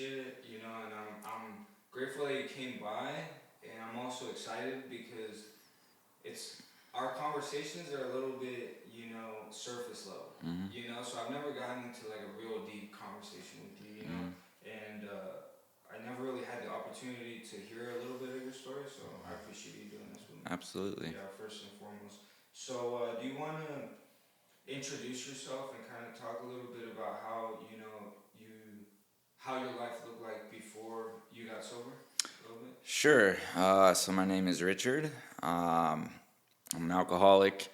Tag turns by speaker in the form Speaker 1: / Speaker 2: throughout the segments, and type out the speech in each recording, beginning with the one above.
Speaker 1: appreciate it, and I'm grateful that you came by, and I'm also excited because it's our conversations are a little bit, surface level,
Speaker 2: Mm-hmm.
Speaker 1: so I've never gotten into like a real deep conversation with you,
Speaker 2: Mm-hmm.
Speaker 1: and I never really had the opportunity to hear a little bit of your story, so I appreciate you doing this with me.
Speaker 2: Absolutely.
Speaker 1: Yeah, first and foremost. So, do you want to introduce yourself and kind of talk a little bit about how your life looked like before you got sober? A little bit.
Speaker 2: Sure. So my name is Richard. I'm an alcoholic.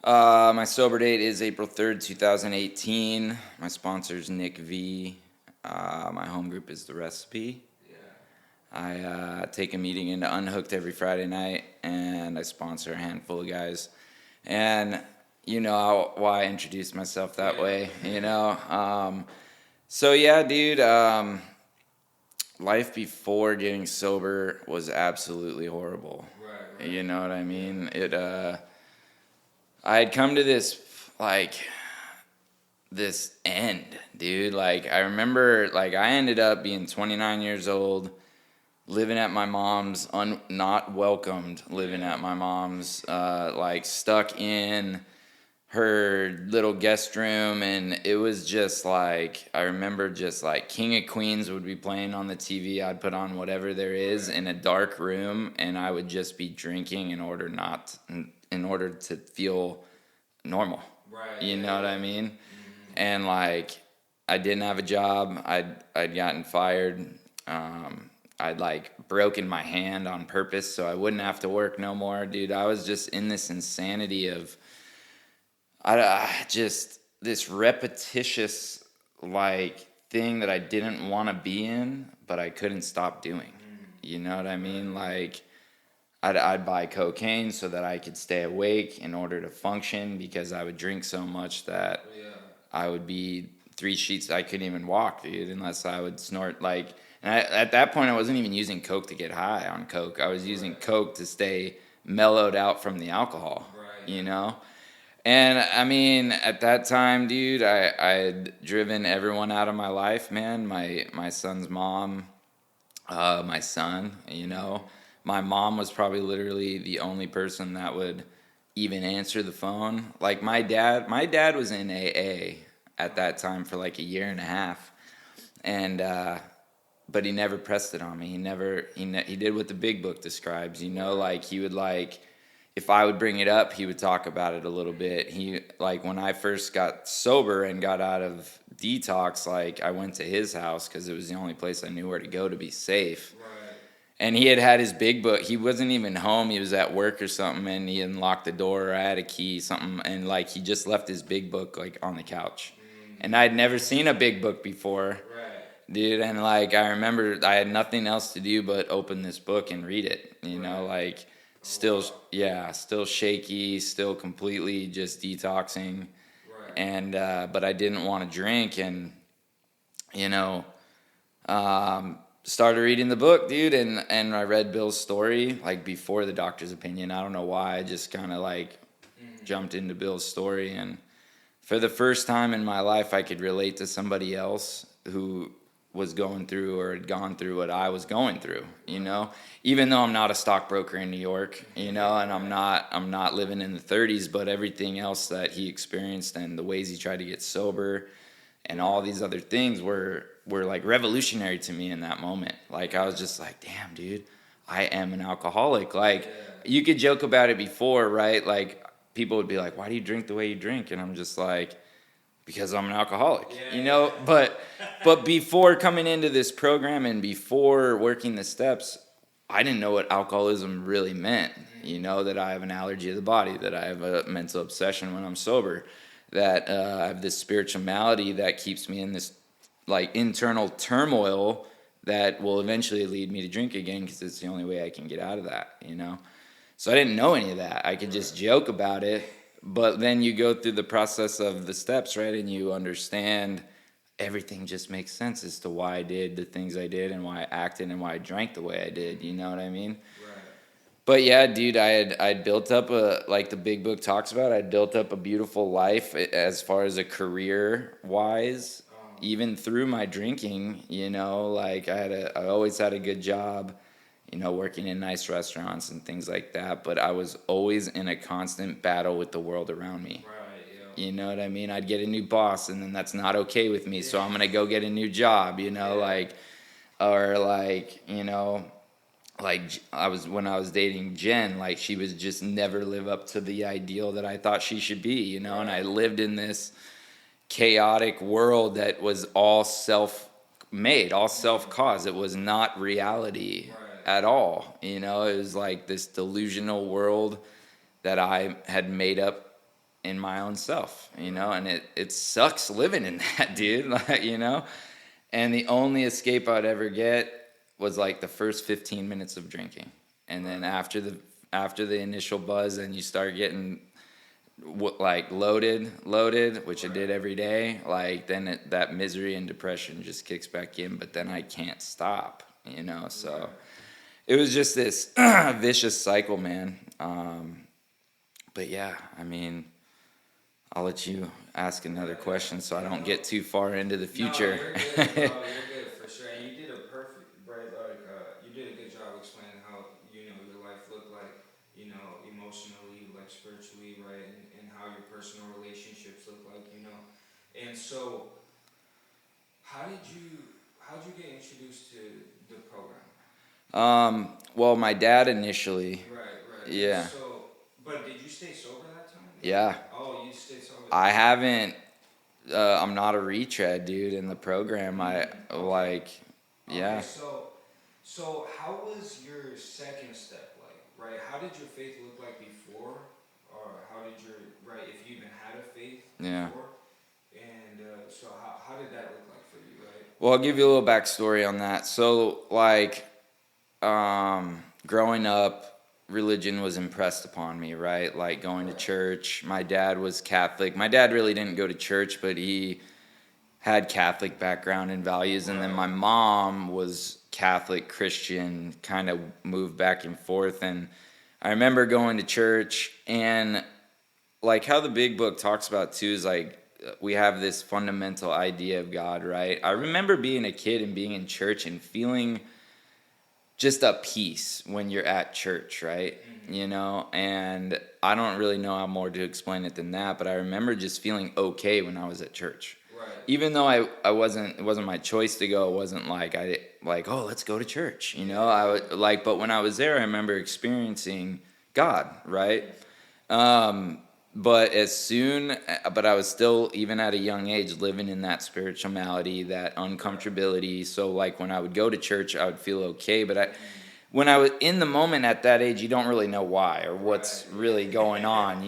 Speaker 2: My sober date is April 3rd, 2018. My sponsor is Nick V. My home group is The Recipe.
Speaker 1: Yeah.
Speaker 2: I take a meeting into Unhooked every Friday night, and I sponsor a handful of guys. And you know why I introduced myself that way, So yeah, dude, life before getting sober was absolutely horrible.
Speaker 1: Right.
Speaker 2: You know what I mean? I had come to this end, dude. Like, I remember, like, I ended up being 29 years old, living at my mom's, not welcomed, living at my mom's, stuck in her little guest room, and it was just like, I remember just like King of Queens would be playing on the TV. I'd put on whatever there is in a dark room, and I would just be drinking in order to feel normal.
Speaker 1: Right.
Speaker 2: You know what I mean?
Speaker 1: Mm-hmm.
Speaker 2: And like, I didn't have a job. I'd gotten fired. I'd like broken my hand on purpose so I wouldn't have to work no more, dude. I was just in this insanity of just this repetitious like thing that I didn't want to be in, but I couldn't stop doing. You know what I mean? Like, I'd buy cocaine so that I could stay awake in order to function, because I would drink so much that I would be 3 sheets. I couldn't even walk, dude, unless I would snort like. And at that point, I wasn't even using coke to get high on coke. I was using coke to stay mellowed out from the alcohol.
Speaker 1: Right.
Speaker 2: And I mean, at that time, dude, I had driven everyone out of my life, man. My son's mom, my son, My mom was probably literally the only person that would even answer the phone. Like, my dad was in AA at that time for like a year and a half. And but he never pressed it on me. He did what the big book describes, like he would like, if I would bring it up, he would talk about it a little bit. He, like, when I first got sober and got out of detox, like, I went to his house because it was the only place I knew where to go to be safe.
Speaker 1: Right.
Speaker 2: And he had his big book. He wasn't even home. He was at work or something, and he unlocked the door, or I had a key, something, and like, he just left his big book like on the couch. And I'd never seen a big book before.
Speaker 1: Right.
Speaker 2: Dude, and like, I remember I had nothing else to do but open this book and read it, like, still, yeah, still shaky, still completely just detoxing.
Speaker 1: Right.
Speaker 2: And but I didn't want to drink, and started reading the book, dude, and I read Bill's story like before the doctor's opinion. I don't know why, I just kind of like jumped into Bill's story, and for the first time in my life, I could relate to somebody else who was going through or had gone through what I was going through, even though I'm not a stockbroker in New York, and I'm not living in the 30s, but everything else that he experienced and the ways he tried to get sober and all these other things were like revolutionary to me in that moment. Like, I was just like, damn, dude, I am an alcoholic. Like, you could joke about it before, right? Like, people would be like, why do you drink the way you drink? And I'm just like, because I'm an alcoholic, But before coming into this program and before working the steps, I didn't know what alcoholism really meant. That I have an allergy to the body, that I have a mental obsession when I'm sober, that I have this spiritual malady that keeps me in this like internal turmoil that will eventually lead me to drink again, because it's the only way I can get out of that. So I didn't know any of that. I could just joke about it. But then you go through the process of the steps, right? And you understand everything just makes sense as to why I did the things I did and why I acted and why I drank the way I did. You know what I mean?
Speaker 1: Right.
Speaker 2: But yeah, dude, I'd built up like the big book talks about, I'd built up a beautiful life as far as a career wise. even through my drinking, like I always had a good job, working in nice restaurants and things like that, but I was always in a constant battle with the world around me.
Speaker 1: Right.
Speaker 2: You know what I mean? I'd get a new boss, and then that's not okay with me, so I'm gonna go get a new job. Like when I was dating Jen, like she was just never live up to the ideal that I thought she should be, and I lived in this chaotic world that was all self-made, all self-caused. It was not reality at all. It was like this delusional world that I had made up in my own self, and it sucks living in that, dude. And the only escape I'd ever get was like the first 15 minutes of drinking. And then after the initial buzz, and you start getting like loaded, which I did every day, like then that misery and depression just kicks back in, but then I can't stop, so it was just this vicious cycle, man. But yeah, I mean, I'll let you ask another question so I don't get too far into the future.
Speaker 1: No, you're good, bro. You're good for sure. And you did a perfect, right? Like, you did a good job explaining how your life looked like, emotionally, like spiritually, right, and how your personal relationships look like, And so, how'd you get introduced to the program?
Speaker 2: Well, my dad initially.
Speaker 1: Right.
Speaker 2: Yeah.
Speaker 1: So, but did you stay sober that time?
Speaker 2: Yeah.
Speaker 1: Oh, you stayed sober.
Speaker 2: I haven't. I'm not a retread, dude. In the program,
Speaker 1: Yeah.
Speaker 2: Yeah.
Speaker 1: So how was your second step like? Right? How did your faith look like before, or how did if you even had a faith before? And so how did that look like for you, right?
Speaker 2: Well, I'll give you a little backstory on that. So, growing up, religion was impressed upon me, right? Like going to church. My dad was Catholic. My dad really didn't go to church, but he had Catholic background and values. And then my mom was Catholic, Christian, kind of moved back and forth. And I remember going to church, and like how the big book talks about too is like we have this fundamental idea of God, right? I remember being a kid and being in church and feeling just a peace when you're at church, right? And I don't really know how more to explain it than that, but I remember just feeling okay when I was at church.
Speaker 1: Right.
Speaker 2: Even though it wasn't my choice to go. It wasn't like oh, let's go to church, but when I was there, I remember experiencing God, right? But I was still, even at a young age, living in that spirituality, that uncomfortability. So like when I would go to church, I would feel okay. But when I was in the moment at that age, you don't really know why or what's really going on,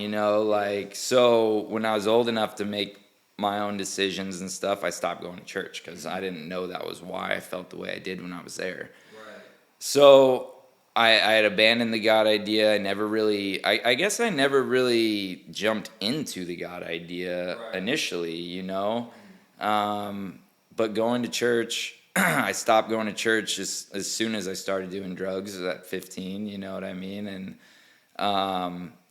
Speaker 2: so when I was old enough to make my own decisions and stuff, I stopped going to church because I didn't know that was why I felt the way I did when I was there.
Speaker 1: Right.
Speaker 2: So I had abandoned the God idea. I guess I never really jumped into the God idea initially, But going to church, I stopped going to church as soon as I started doing drugs at 15, you know what I mean? And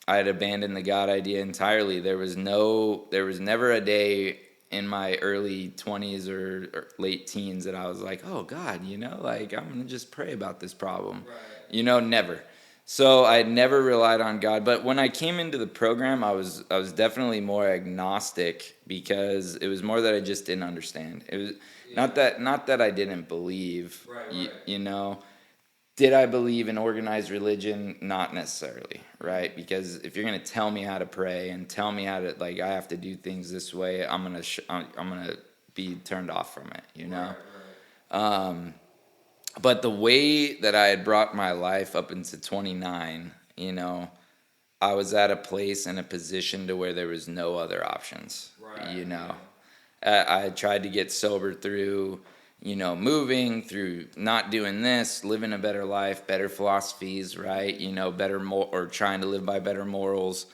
Speaker 2: I had abandoned the God idea entirely. There was never a day in my early 20s or late teens that I was like, oh God, I'm going to just pray about this problem.
Speaker 1: Right.
Speaker 2: Never. So I had never relied on God. But when I came into the program, I was definitely more agnostic because it was more that I just didn't understand. It was not that I didn't believe,
Speaker 1: Right.
Speaker 2: Did I believe in organized religion? Not necessarily, right? Because if you're going to tell me how to pray and tell me how to, I have to do things this way, I'm going to be turned off from it,
Speaker 1: Right.
Speaker 2: But the way that I had brought my life up into 29, I was at a place and a position to where there was no other options,
Speaker 1: Right.
Speaker 2: I had tried to get sober through, moving, through not doing this, living a better life, better philosophies, right? Or trying to live by better morals,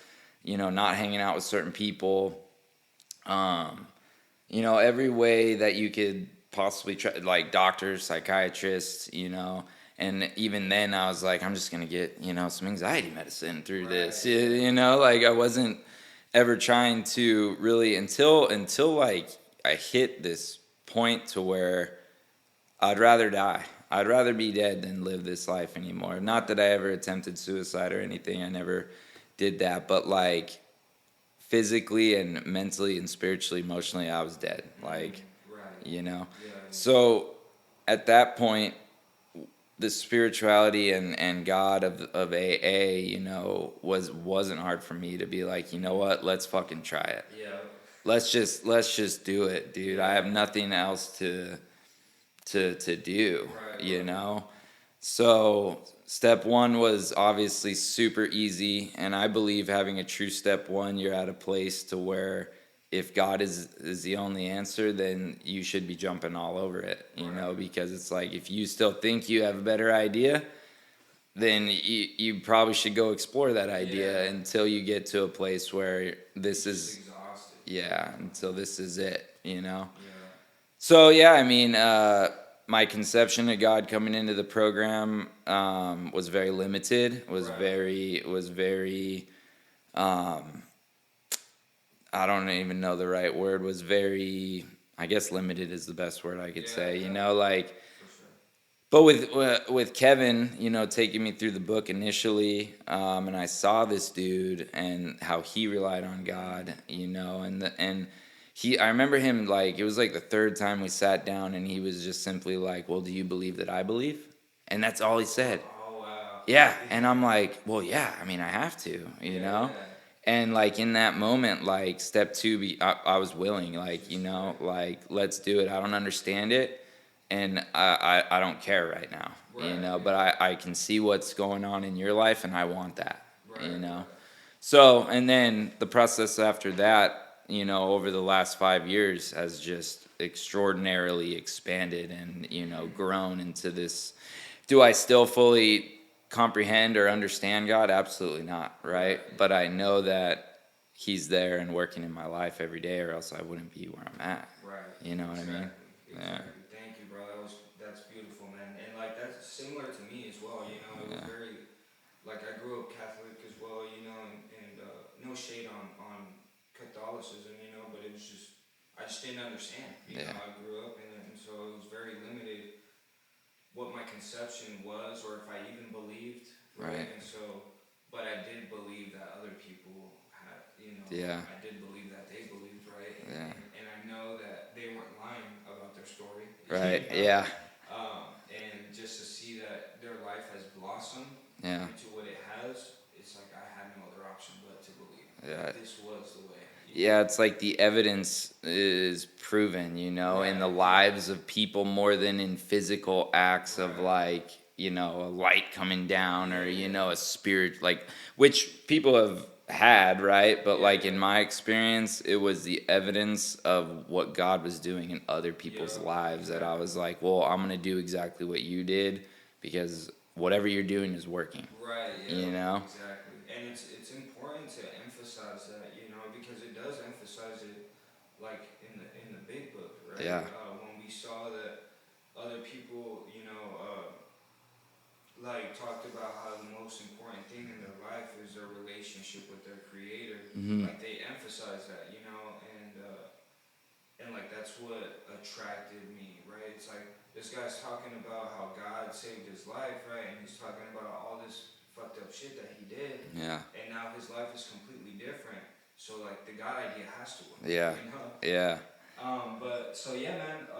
Speaker 2: not hanging out with certain people. Every way that you could possibly try, like doctors, psychiatrists, and even then I was like, I'm just going to get, some anxiety medicine through this, I wasn't ever trying to really until I hit this point to where I'd rather die. I'd rather be dead than live this life anymore. Not that I ever attempted suicide or anything. I never did that. But like physically and mentally and spiritually, emotionally, I was dead. Like, you know. So at that point, the spirituality and God of AA, you know, wasn't hard for me to be like, you know what, let's fucking try it.
Speaker 1: Yeah.
Speaker 2: Let's just do it, dude. I have nothing else to do, you know? So step one was obviously super easy, and I believe having a true step one, you're at a place to where if God is the only answer, then you should be jumping all over it, you know, because it's like if you still think you have a better idea, then you probably should go explore that idea until you get to a place where this is
Speaker 1: exhausted.
Speaker 2: until this is it, you know.
Speaker 1: Yeah.
Speaker 2: So yeah, I mean, my conception of God coming into the program was very limited. Was very. I don't even know the right word. Was very. I guess limited is the best word I could say. You know, like.
Speaker 1: For sure.
Speaker 2: But with Kevin, you know, taking me through the book initially, and I saw this dude and how he relied on God, you know, and I remember him like it was like the third time we sat down, and he was just simply like, "Well, do you believe that I believe?" And that's all he said.
Speaker 1: Oh wow.
Speaker 2: Yeah, and I'm like, "Well, yeah. I mean, I have to, you know." And like in that moment, like step two, I was willing, like you know, like let's do it. I don't understand it, and I don't care right now, you know. But I can see what's going on in your life, and I want that, you know. So and then the process after that, you know, over the last 5 years has just extraordinarily expanded and you know grown into this. Do I still fully comprehend or understand God? Absolutely not, right? But I know that He's there and working in my life every day, or else I wouldn't be where I'm at.
Speaker 1: Right.
Speaker 2: You know what I mean?
Speaker 1: Yeah. Thank you, bro. That's beautiful, man. And like that's similar to me as well. You know, it was very like I grew up Catholic as well. You know, and no shade on Catholicism. You know, but it was just I just didn't understand. You know, I grew up in it, and so it was very limited what my conception was, or if I even believed. Right. And so, but I did believe that other people had. You know.
Speaker 2: Yeah.
Speaker 1: I did believe that they believed. Right. And I know that they weren't lying about their story.
Speaker 2: Right.
Speaker 1: You know?
Speaker 2: Yeah.
Speaker 1: And just to see that their life has blossomed into what it has, it's like I had no other option but to believe that this was the way.
Speaker 2: Yeah, it's like the evidence is proven, you know, in the lives of people more than in physical acts of like, you know, a light coming down or, you know, a spirit, like, which people have had, right? But like in my experience, it was the evidence of what God was doing in other people's lives that I was like, well, I'm going to do exactly what you did because whatever you're doing is working.
Speaker 1: Right.
Speaker 2: You know?
Speaker 1: Exactly. And it's important to emphasize that, you know, because it does emphasize it like in the big book, right?
Speaker 2: Yeah.
Speaker 1: When we saw that other people, you know, like talked about how the most important thing in their life is their relationship with their creator. Like they emphasize that, you know, and like that's what attracted me, right? It's like this guy's talking about how God saved his life, right? And he's talking about all this fucked up shit that he did.
Speaker 2: Yeah.
Speaker 1: And now his life is completely different. So like the God idea has to work.
Speaker 2: Yeah.
Speaker 1: You know?
Speaker 2: Yeah.
Speaker 1: But so yeah, man.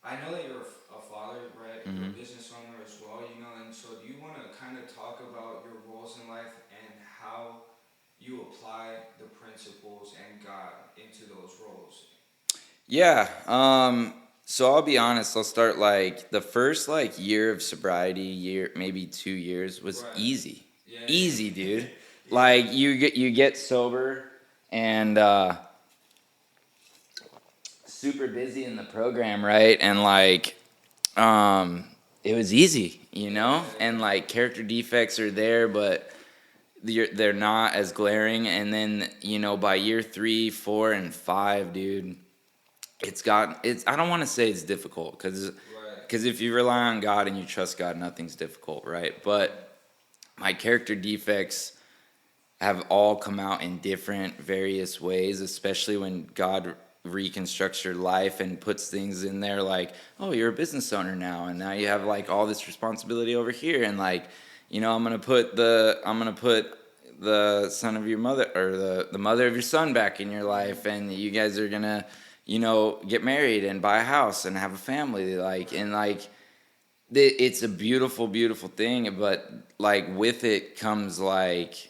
Speaker 1: I know that you're a father, right? You're a business owner as well, you know. And so do you want to kind of talk about your roles in life and how you apply the principles and God into those roles?
Speaker 2: Yeah. So I'll be honest, I'll start like the first like year of sobriety, maybe 2 years was easy.
Speaker 1: Yeah.
Speaker 2: Easy, dude. Like you get sober and super busy in the program, right? And like it was easy, you know? And like character defects are there, but they're not as glaring. And then, you know, by year 3, 4, and 5, dude, I don't want to say it's difficult because if you rely on God and you trust God, nothing's difficult, right? But my character defects have all come out in different various ways, especially when God reconstructs your life and puts things in there like, oh, you're a business owner now, and now you have like all this responsibility over here, and like, I'm gonna put the son of your mother, or the mother of your son, back in your life, and you guys are gonna, get married and buy a house and have a family, like, and like, it's a beautiful, beautiful thing, but like with it comes like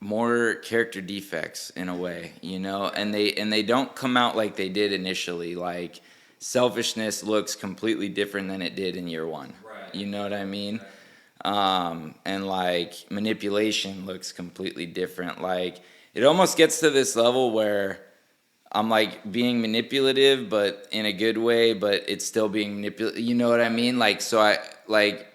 Speaker 2: more character defects in a way, and they don't come out like they did initially. Like selfishness looks completely different than it did in year one.
Speaker 1: Right.
Speaker 2: You know what I mean?
Speaker 1: Right.
Speaker 2: And like manipulation looks completely different. Like it almost gets to this level where I'm like being manipulative, but in a good way, but it's still being manipulative. You know what I mean? Like, so I like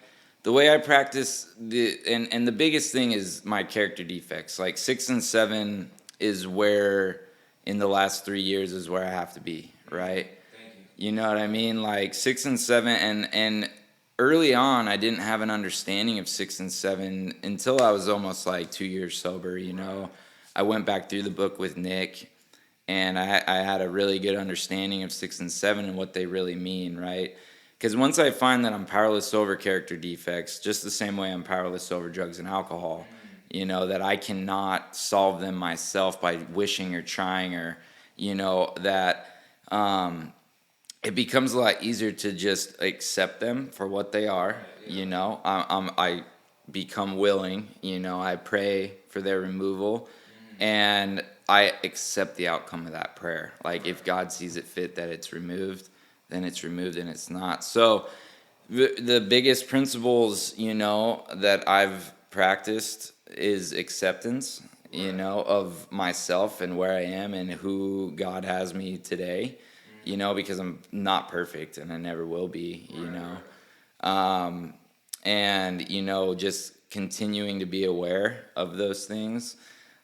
Speaker 2: the way I practice and the biggest thing is my character defects. Like 6 and 7 is where in the last 3 years is where I have to be, right?
Speaker 1: Thank you.
Speaker 2: You know what I mean? Like 6 and 7, and early on I didn't have an understanding of 6 and 7 until I was almost like 2 years sober. I went back through the book with Nick, and I had a really good understanding of 6 and 7 and what they really mean, right? Because once I find that I'm powerless over character defects, just the same way I'm powerless over drugs and alcohol, that I cannot solve them myself by wishing or trying, or, that it becomes a lot easier to just accept them for what they are. I become willing, I pray for their removal, and I accept the outcome of that prayer. Like if God sees it fit that it's removed, then it's removed, and it's not. So the biggest principles, that I've practiced is acceptance, of myself and where I am and who God has me today, because I'm not perfect and I never will be, and, just continuing to be aware of those things.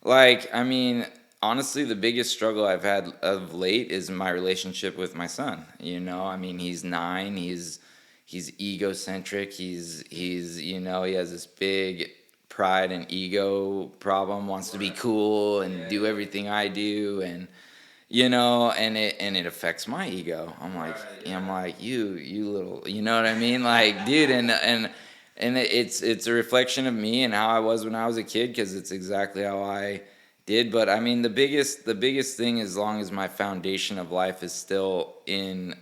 Speaker 2: Like, I mean, honestly, the biggest struggle I've had of late is my relationship with my son. I mean, he's 9. He's egocentric. He's he has this big pride and ego problem. Wants to be cool and do everything I do, and and it affects my ego. I'm like you little, you know what I mean? Like, dude, and it's a reflection of me and how I was when I was a kid, because it's exactly how I did. But I mean, the biggest thing, as long as my foundation of life is still in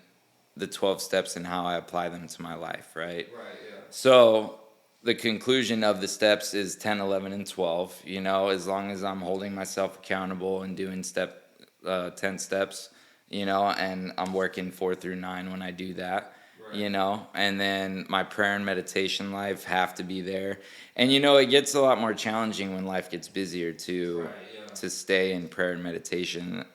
Speaker 2: the 12 steps and how I apply them to my life, right?
Speaker 1: Right, yeah.
Speaker 2: So the conclusion of the steps is 10, 11, and 12. As long as I'm holding myself accountable and doing 10 steps, and I'm working 4 through 9 when I do that. Right. And then my prayer and meditation life have to be there. And it gets a lot more challenging when life gets busier to
Speaker 1: Right, yeah.
Speaker 2: to stay in prayer and meditation.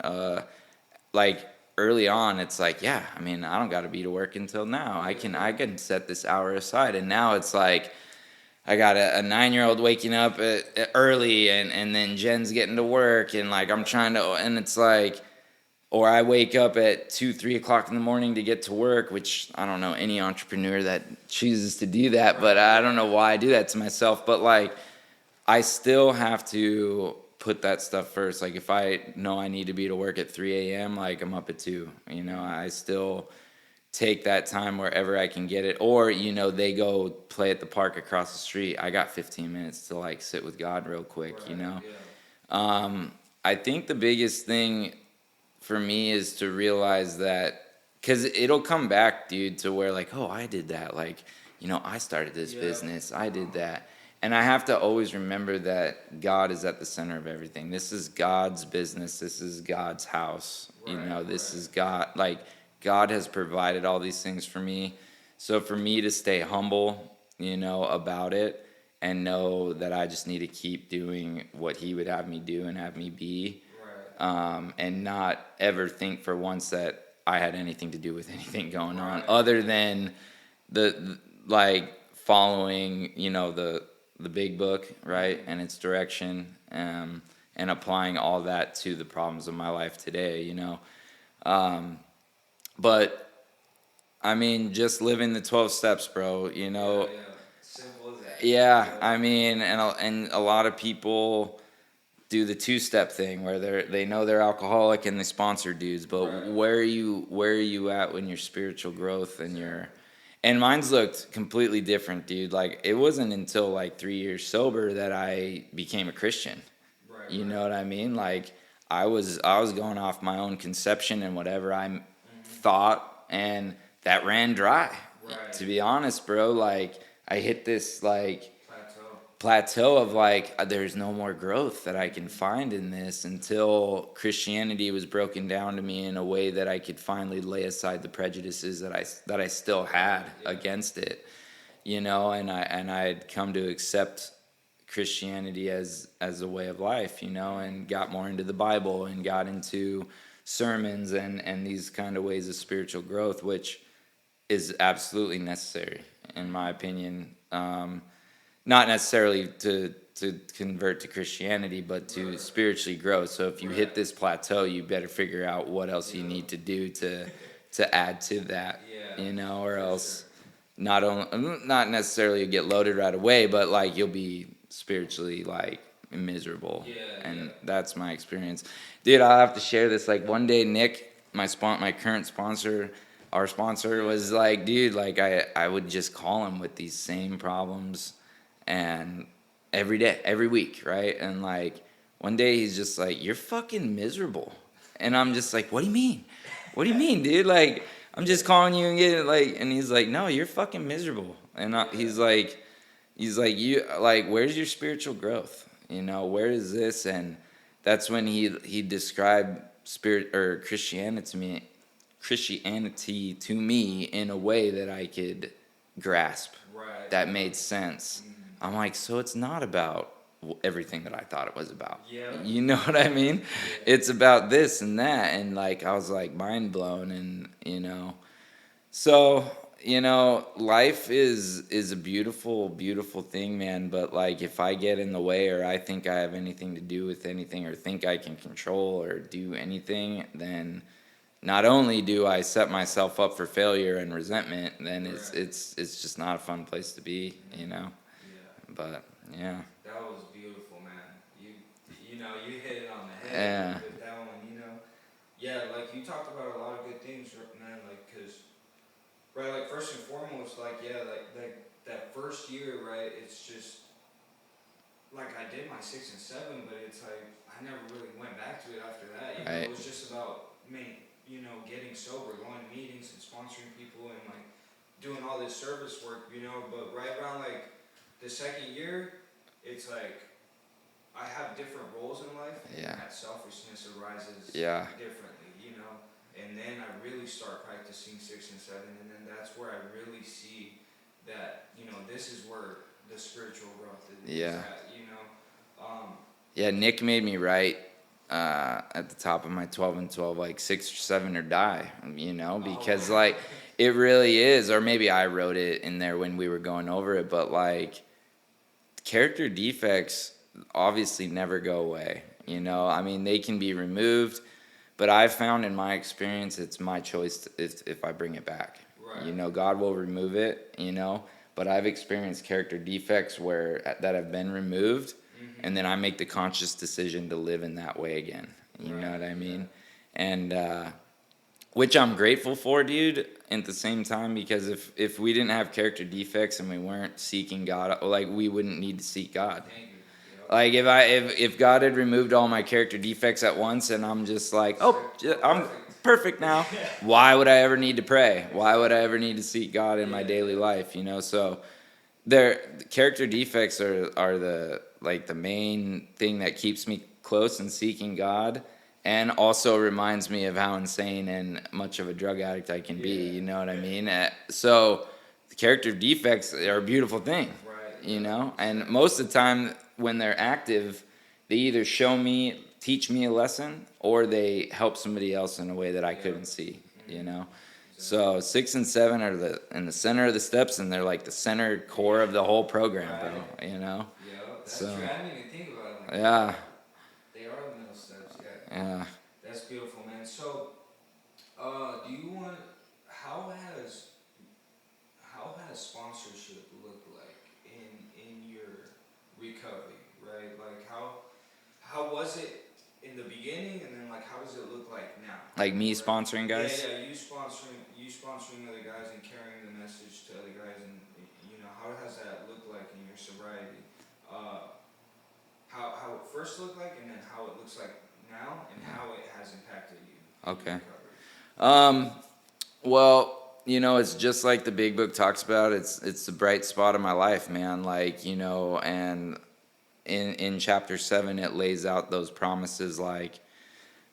Speaker 2: Like early on, it's like, yeah, I mean, I don't got to be to work until now. I can set this hour aside. And now it's like I got a 9-year-old waking up early, and then Jen's getting to work, and like I'm trying to, and it's like, or I wake up at 2, 3 o'clock in the morning to get to work, which I don't know any entrepreneur that chooses to do that, but I don't know why I do that to myself. But like, I still have to put that stuff first. Like if I know I need to be to work at 3 a.m., like I'm up at 2. I still take that time wherever I can get it. Or, they go play at the park across the street. I got 15 minutes to like sit with God real quick,
Speaker 1: Yeah.
Speaker 2: I think the biggest thing for me is to realize that, because it'll come back, dude, to where like, oh, I did that. Like, I started this business. I did that. And I have to always remember that God is at the center of everything. This is God's business. This is God's house. This is God. Like, God has provided all these things for me. So for me to stay humble, about it, and know that I just need to keep doing what He would have me do and have me be, and not ever think for once that I had anything to do with anything going on, other than the like following, the big book, right, and its direction, and applying all that to the problems of my life today, But I mean, just living the 12 steps, bro,
Speaker 1: Simple as that.
Speaker 2: Yeah, I mean, and a lot of people do the two-step thing where they know they're alcoholic and they sponsor dudes, but
Speaker 1: Right.
Speaker 2: where are you at when your spiritual growth and your and mine's looked completely different, dude. Like it wasn't until like 3 years sober that I became a Christian.
Speaker 1: Right.
Speaker 2: You
Speaker 1: Right.
Speaker 2: know what I mean? Like I was going off my own conception and whatever I
Speaker 1: Mm-hmm.
Speaker 2: thought, and that ran dry.
Speaker 1: Right.
Speaker 2: To be honest, bro, like I hit this like
Speaker 1: Plateau.
Speaker 2: plateau of like there's no more growth that I can find in this until Christianity was broken down to me in a way that I could finally lay aside the prejudices that I still had
Speaker 1: Yeah.
Speaker 2: against it, you know, and I had come to accept Christianity as a way of life, you know, and got more into the Bible and got into sermons and these kind of ways of spiritual growth, which is absolutely necessary in my opinion. Not necessarily to convert to Christianity, but to
Speaker 1: Right.
Speaker 2: spiritually grow. So if you
Speaker 1: Right.
Speaker 2: hit this plateau, you better figure out what else you
Speaker 1: Yeah.
Speaker 2: need to do to add to that,
Speaker 1: Yeah.
Speaker 2: you know, or
Speaker 1: For
Speaker 2: else
Speaker 1: sure.
Speaker 2: not necessarily get loaded right away, but like you'll be spiritually like miserable.
Speaker 1: Yeah.
Speaker 2: And
Speaker 1: Yeah.
Speaker 2: that's my experience, dude. I'll have to share this. Like one day, Nick, my current sponsor, our sponsor, was like, dude, like I would just call him with these same problems and every day, every week, right? And like one day he's just like, "You're fucking miserable," and I'm just like, "What do you mean? What do you mean, dude? Like I'm just calling you and getting like," and he's like, "No, you're fucking miserable," and he's like, "You like, where's your spiritual growth? You know, where is this?" And that's when he described spirit or Christianity to me in a way that I could grasp
Speaker 1: Right.
Speaker 2: that made sense.
Speaker 1: Mhm.
Speaker 2: I'm like, so it's not about everything that I thought it was about.
Speaker 1: Yeah.
Speaker 2: You know what I mean?
Speaker 1: Yeah.
Speaker 2: It's about this and that. And like, I was like mind blown. And, you know, so, you know, life is a beautiful, beautiful thing, man. But like, if I get in the way or I think I have anything to do with anything or think I can control or do anything, then not only do I set myself up for failure and resentment, then
Speaker 1: Right.
Speaker 2: it's just not a fun place to be, you know.
Speaker 1: Yeah.
Speaker 2: But yeah,
Speaker 1: That was beautiful, man. You know you hit it on the head
Speaker 2: Yeah.
Speaker 1: with that one. You know, yeah, like you talked about a lot of good things, man. Like, cause right, like first and foremost, like yeah, like that first year, right? It's just like I did my 6 and 7, but it's like I never really went back to it after that. You know,
Speaker 2: Right.
Speaker 1: it was just about me, you know, getting sober, going to meetings and sponsoring people and like doing all this service work, you know. But right around like the second year, it's like I have different roles in life, and
Speaker 2: Yeah.
Speaker 1: that selfishness arises
Speaker 2: Yeah.
Speaker 1: differently, you know. And then I really start practicing 6 and 7, and then that's where I really see that, you know, this is where the spiritual growth is
Speaker 2: Yeah.
Speaker 1: at, you know.
Speaker 2: Yeah, Nick made me write at the top of my 12 and 12 like 6 or 7 or die, you know, because like it really is, or maybe I wrote it in there when we were going over it, but like character defects obviously never go away, you know. I mean, they can be removed, but I've found in my experience it's my choice if I bring it back.
Speaker 1: Right.
Speaker 2: You know, God will remove it, you know, but I've experienced character defects that have been removed, and then I make the conscious decision to live in that way again. You know
Speaker 1: Right,
Speaker 2: what I mean?
Speaker 1: yeah.
Speaker 2: And which I'm grateful for, dude, at the same time, because if we didn't have character defects and we weren't seeking God, like we wouldn't need to seek God.
Speaker 1: Thank you.
Speaker 2: Like if God had removed all my character defects at once and I'm just like, oh, I'm perfect now, why would I ever need to pray? Why would I ever need to seek God in my daily life? You know, so the character defects are the like the main thing that keeps me close and seeking God, and also reminds me of how insane and much of a drug addict I can be.
Speaker 1: Yeah.
Speaker 2: You know what I mean? So the character defects are a beautiful thing.
Speaker 1: Right.
Speaker 2: You know, and most of the time when they're active, they either teach me a lesson, or they help somebody else in a way that I couldn't see. You know. So 6 and 7 are in the center of the steps, and they're like the center core of the whole program, bro. You know?
Speaker 1: Yeah, that's
Speaker 2: So-
Speaker 1: true. I didn't even think about it like that.
Speaker 2: Yeah,
Speaker 1: They are the middle steps, yeah.
Speaker 2: yeah.
Speaker 1: That's beautiful, man. So, do you want? How has sponsorship looked like in your recovery, right? Like how was was it in the beginning, and then like how does it look like now?
Speaker 2: Like me
Speaker 1: Right.
Speaker 2: sponsoring guys?
Speaker 1: Yeah, you sponsoring other guys and carrying the message to other guys, and how has that looked like in your sobriety? How it first looked like, and then how it looks like now, and how it has impacted you.
Speaker 2: Okay. Well, it's just like the big book talks about. It's the bright spot of my life, man. Like, and in chapter 7, it lays out those promises, like,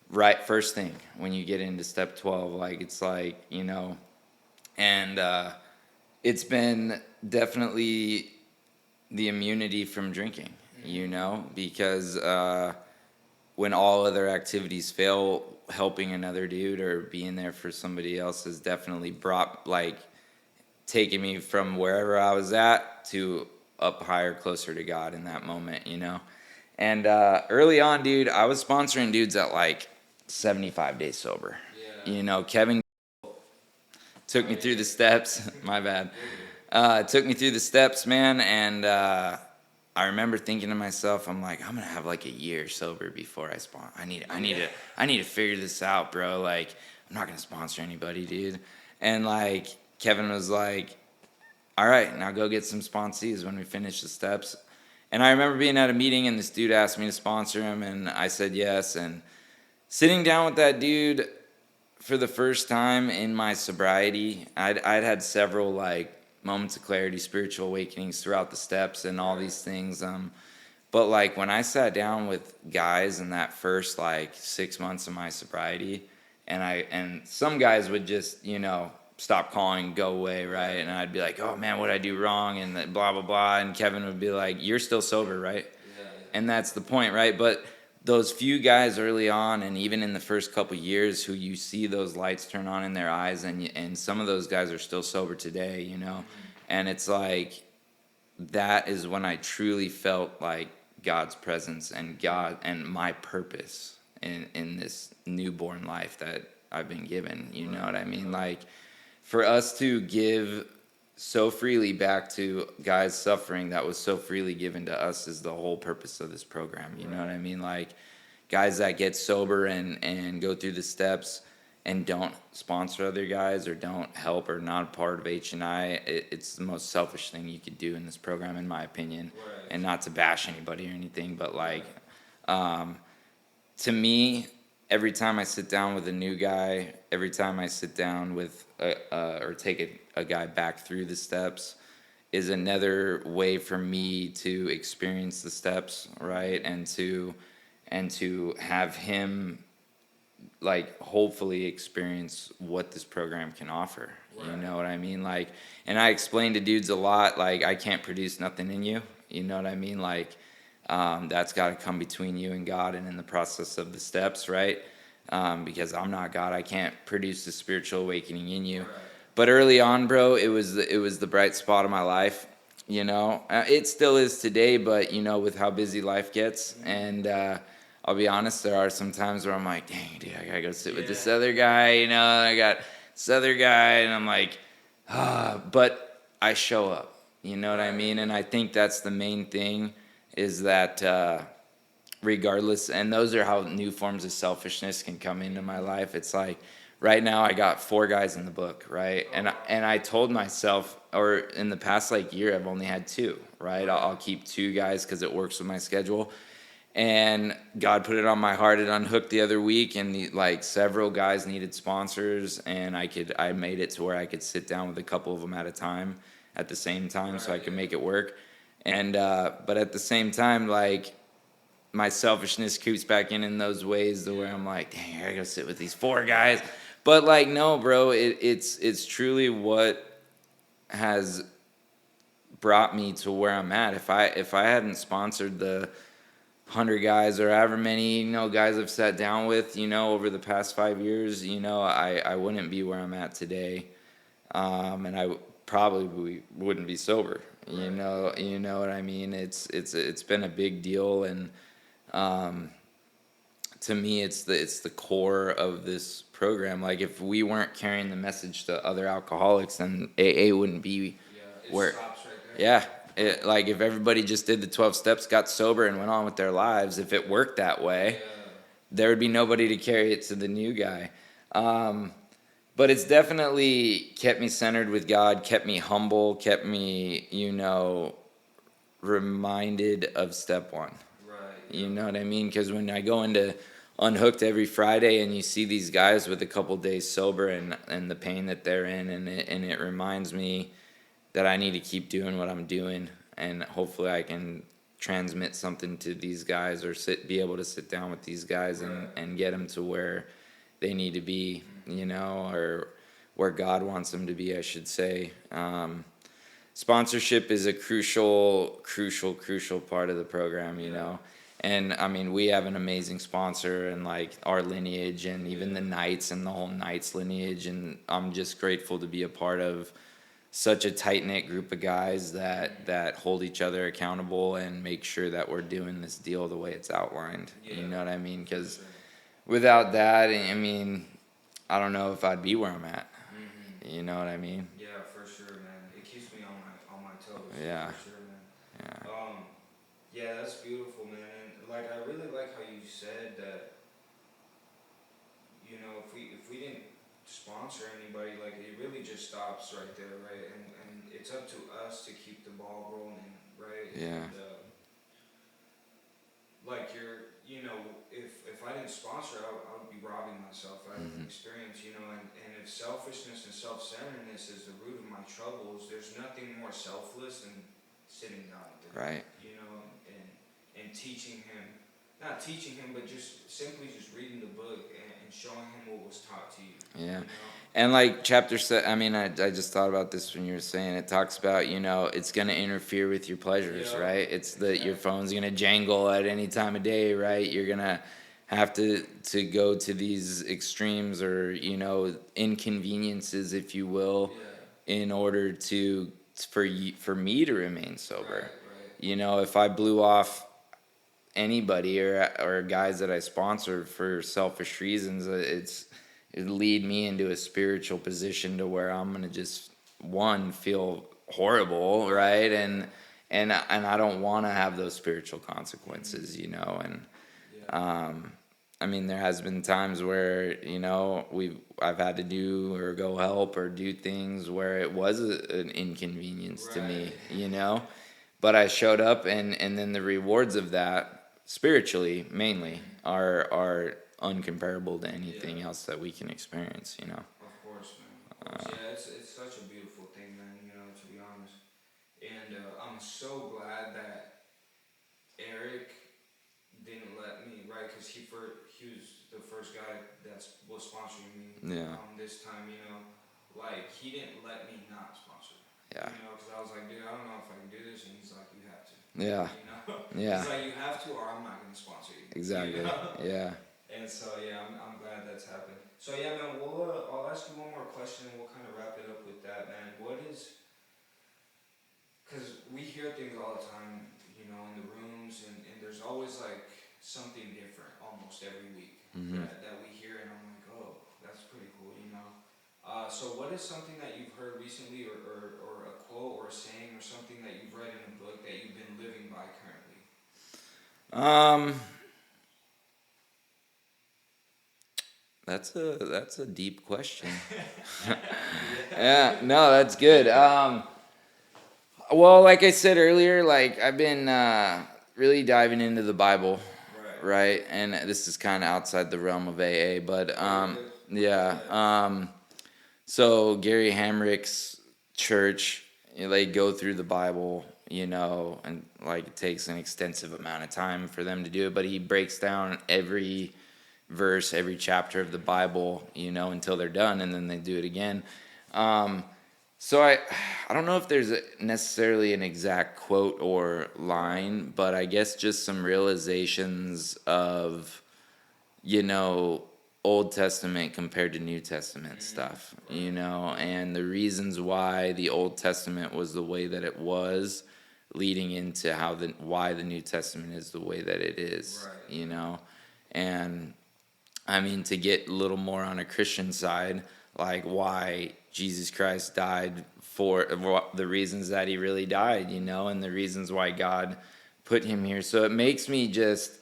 Speaker 2: right first thing when you get into step 12, like, it's like, and it's been definitely the immunity from drinking, because when all other activities fail, helping another dude or being there for somebody else has definitely brought, like, taking me from wherever I was at to up higher, closer to God in that moment, And early on, dude, I was sponsoring dudes at like 75 days sober.
Speaker 1: Yeah.
Speaker 2: Kevin took me through the steps. My bad. Took me through the steps, man, and I remember thinking to myself, I'm like, I'm gonna have like a year sober before I sponsor. I need to figure this out, bro. Like, I'm not gonna sponsor anybody, dude. And like Kevin was like, all right, now go get some sponsees when we finish the steps. And I remember being at a meeting and this dude asked me to sponsor him, and I said yes. And sitting down with that dude for the first time in my sobriety, I'd had several like moments of clarity, spiritual awakenings throughout the steps and all these things. But like when I sat down with guys in that first like 6 months of my sobriety, and some guys would just, stop calling, go away, right? And I'd be like, oh man, what'd I do wrong? And blah, blah, blah. And Kevin would be like, you're still sober, right?
Speaker 1: Yeah.
Speaker 2: And that's the point, right? But those few guys early on, and even in the first couple years, who you see those lights turn on in their eyes, and some of those guys are still sober today, And it's like, that is when I truly felt like God's presence and God and my purpose in this newborn life that I've been given. You know what I mean? Like, for us to give so freely back to guys suffering that was so freely given to us is the whole purpose of this program. You know what I mean? Like, guys that get sober and go through the steps and don't sponsor other guys or don't help or not a part of H&I, it's the most selfish thing you could do in this program, in my opinion.
Speaker 1: Right.
Speaker 2: And not to bash anybody or anything, but like, to me, every time I sit down with a new guy, every time I sit down with or take a guy back through the steps, is another way for me to experience the steps, right? And to have him, like, hopefully experience what this program can offer. Right. You know what I mean? Like, and I explain to dudes a lot, like, I can't produce nothing in you. You know what I mean? Like, that's got to come between you and God and in the process of the steps, right? Because I'm not God. I can't produce the spiritual awakening in you. Right. But early on, bro, it was the bright spot of my life. It still is today, but with how busy life gets, and I'll be honest, there are some times where I'm like, dang, dude, I gotta go sit with this other guy. I got this other guy, and I'm like, but I show up. You know what I mean? And I think that's the main thing, is that regardless, and those are how new forms of selfishness can come into my life. It's like, right now I got 4 guys in the book, right? And I told myself, or in the past like year, I've only had 2, right? I'll keep 2 guys because it works with my schedule. And God put it on my heart. It unhooked the other week, and several guys needed sponsors, and I made it to where I could sit down with a couple of them at a time, at the same time, so I could make it work. And but at the same time, like, my selfishness creeps back in those ways to where I'm like, dang, I gotta go sit with these 4 guys. But like, no, bro, it's truly what has brought me to where I'm at. If I hadn't sponsored the 100 guys or however many guys I've sat down with over the past 5 years, I wouldn't be where I'm at today, and I probably wouldn't be sober. You know what I mean? It's been a big deal, and to me, it's the core of this program. Like, if we weren't carrying the message to other alcoholics, then AA wouldn't be where.
Speaker 1: Stops right there.
Speaker 2: Yeah, Like if everybody just did the 12 steps, got sober, and went on with their lives, if it worked that way, there would be nobody to carry it to the new guy. But it's definitely kept me centered with God, kept me humble, kept me, reminded of step one.
Speaker 1: Right.
Speaker 2: You know what I mean? Because when I go into Unhooked every Friday and you see these guys with a couple days sober and the pain that they're in, and it reminds me that I need to keep doing what I'm doing, and hopefully I can transmit something to these guys, or be able to sit down with these guys and get them to where they need to be, or where God wants them to be, I should say. Sponsorship is a crucial part of the program, And I mean, we have an amazing sponsor, and like our lineage, and even the Knights and the whole Knights lineage. And I'm just grateful to be a part of such a tight knit group of guys that hold each other accountable and make sure that we're doing this deal the way it's outlined.
Speaker 1: Yeah.
Speaker 2: You know what I mean? Because without that, I mean, I don't know if I'd be where I'm at.
Speaker 1: Mm-hmm.
Speaker 2: You know what I mean?
Speaker 1: Yeah, for sure, man. It keeps me on my toes.
Speaker 2: Yeah.
Speaker 1: For sure, man.
Speaker 2: Yeah.
Speaker 1: Yeah, that's beautiful, man. And like, I really like how you said that. If we didn't sponsor anybody, like, it really just stops right there, right? And it's up to us to keep the ball rolling, right?
Speaker 2: Yeah.
Speaker 1: And, like if I didn't sponsor, I would be robbing myself out of an experience, and if selfishness and self-centeredness is the root of my troubles, there's nothing more selfless than sitting down with him,
Speaker 2: Right.
Speaker 1: And not teaching him, but just simply just reading the book and showing him what was taught to you.
Speaker 2: Yeah. And like chapter 7, I mean, I just thought about this when you were saying it. Talks about, it's going to interfere with your pleasures, right? It's that your phone's going to jangle at any time of day, right? You're going to have to go to these extremes, or, inconveniences, if you will, in order for me to remain sober.
Speaker 1: Right.
Speaker 2: If I blew off anybody or guys that I sponsored for selfish reasons, it lead me into a spiritual position to where I'm gonna just feel horrible, right? And I don't want to have those spiritual consequences, I mean, there has been times where I've had to do or go help or do things where it was an inconvenience to me, but I showed up, and then the rewards of that, spiritually mainly, are uncomparable to anything else that we can experience,
Speaker 1: Of course, man. It's such a beautiful thing, man, to be honest. And I'm so glad that Eric didn't let me, right? Because he was the first guy that was sponsoring me this time, Like, he didn't let me not sponsor.
Speaker 2: Yeah.
Speaker 1: Because I was like, dude, I don't know if I can do this. And he's like, you have to.
Speaker 2: Yeah. Yeah.
Speaker 1: He's like, you have to, or I'm not going to sponsor you.
Speaker 2: Exactly. Yeah.
Speaker 1: And so, I'm glad that's happened. So, man, I'll ask you one more question, and we'll kind of wrap it up with that, man. Because we hear things all the time, in the rooms, and there's always, like, something different almost every week that we hear, and I'm like, oh, that's pretty cool, So what is something that you've heard recently, or a quote or a saying or something that you've read in a book that you've been living by currently?
Speaker 2: That's a deep question. Yeah, no, that's good. Well, like I said earlier, like I've been really diving into the Bible, right? And this is kind of outside the realm of AA, but so Gary Hamrick's church, they go through the Bible, and like it takes an extensive amount of time for them to do it, but he breaks down every verse, every chapter of the Bible, until they're done, and then they do it again. So I don't know if there's necessarily an exact quote or line, but I guess just some realizations of, Old Testament compared to New Testament stuff, and the reasons why the Old Testament was the way that it was, leading into why the New Testament is the way that it is, and I mean, to get a little more on a Christian side, like why Jesus Christ died for the reasons that he really died, you know, and the reasons why God put him here. So it makes me just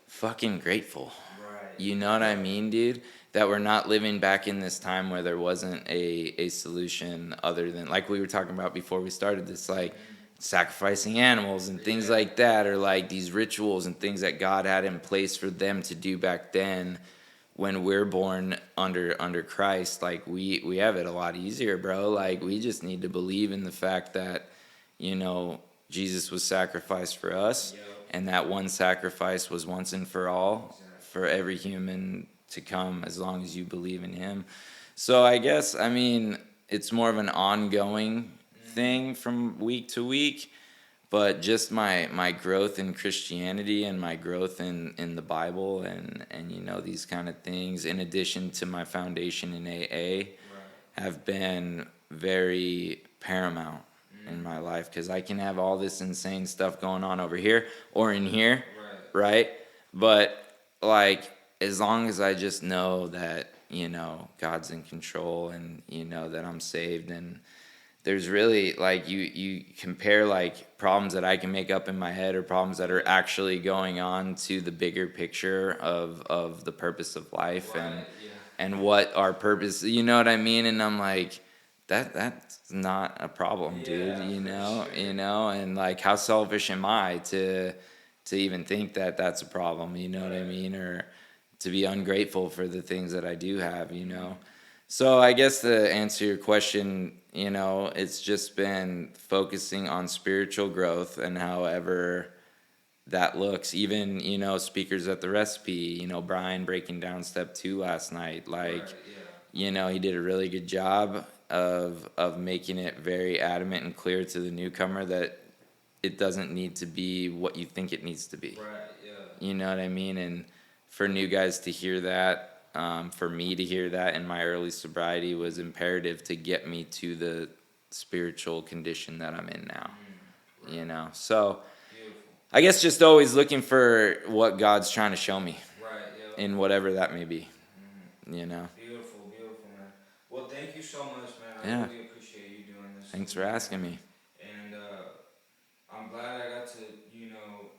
Speaker 2: fucking grateful.
Speaker 1: Right.
Speaker 2: You know what I mean, dude? That we're not living back in this time where there wasn't a solution other than, like we were talking about before we started this, like sacrificing animals and things like that, or like these rituals and things that God had in place for them to do back then. When we're born under Christ, like we have it a lot easier, bro. Like we just need to believe in the fact that, you know, Jesus was sacrificed for us, and that one sacrifice was once and for all for every human to come, as long as you believe in him. So I guess, I mean, it's more of an ongoing thing from week to week, but just my growth in Christianity and my growth in the Bible and you know, these kind of things, in addition to my foundation in AA, have been very paramount in my life, because I can have all this insane stuff going on over here or in here, right? But like, as long as I just know that, you know, God's in control, and you know that I'm saved, and there's really, like, you compare like problems that I can make up in my head or problems that are actually going on to the bigger picture of the purpose of life, and what our purpose, you know what I mean? And I'm like, that's not a problem, dude. You know, and like, how selfish am I to even think that that's a problem? You know what I mean? Or to be ungrateful for the things that I do have, you know. So I guess to answer your question, you know, it's just been focusing on spiritual growth, and however that looks. Even, you know, speakers at the recipe, you know, Brian breaking down step 2 last night, like, you know, he did a really good job of making it very adamant and clear to the newcomer that it doesn't need to be what you think it needs to be. You know what I mean? And for new guys to hear that, for me to hear that in my early sobriety, was imperative to get me to the spiritual condition that I'm in now. You know, so I guess just always looking for what God's trying to show me, in whatever that may be. You know.
Speaker 1: Beautiful, man. Well, thank you so much, man. I really appreciate you doing this.
Speaker 2: Thanks for asking me.
Speaker 1: And I'm glad I got to, you know,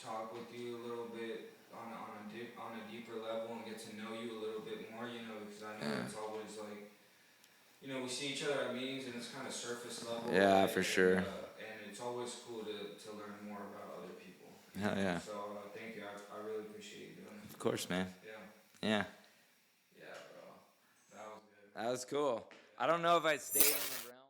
Speaker 1: talk with you a little bit on a deeper level, and get to know you a little bit more, you know, because I know it's always like, you know, we see each other at meetings and it's kind of surface level.
Speaker 2: Yeah, for sure.
Speaker 1: And it's always cool to learn more about other people.
Speaker 2: Hell yeah.
Speaker 1: So thank you. I really appreciate you doing it.
Speaker 2: Of course, man.
Speaker 1: Yeah. Yeah, bro. That was good.
Speaker 2: That was cool. I don't know if I stayed in the realm.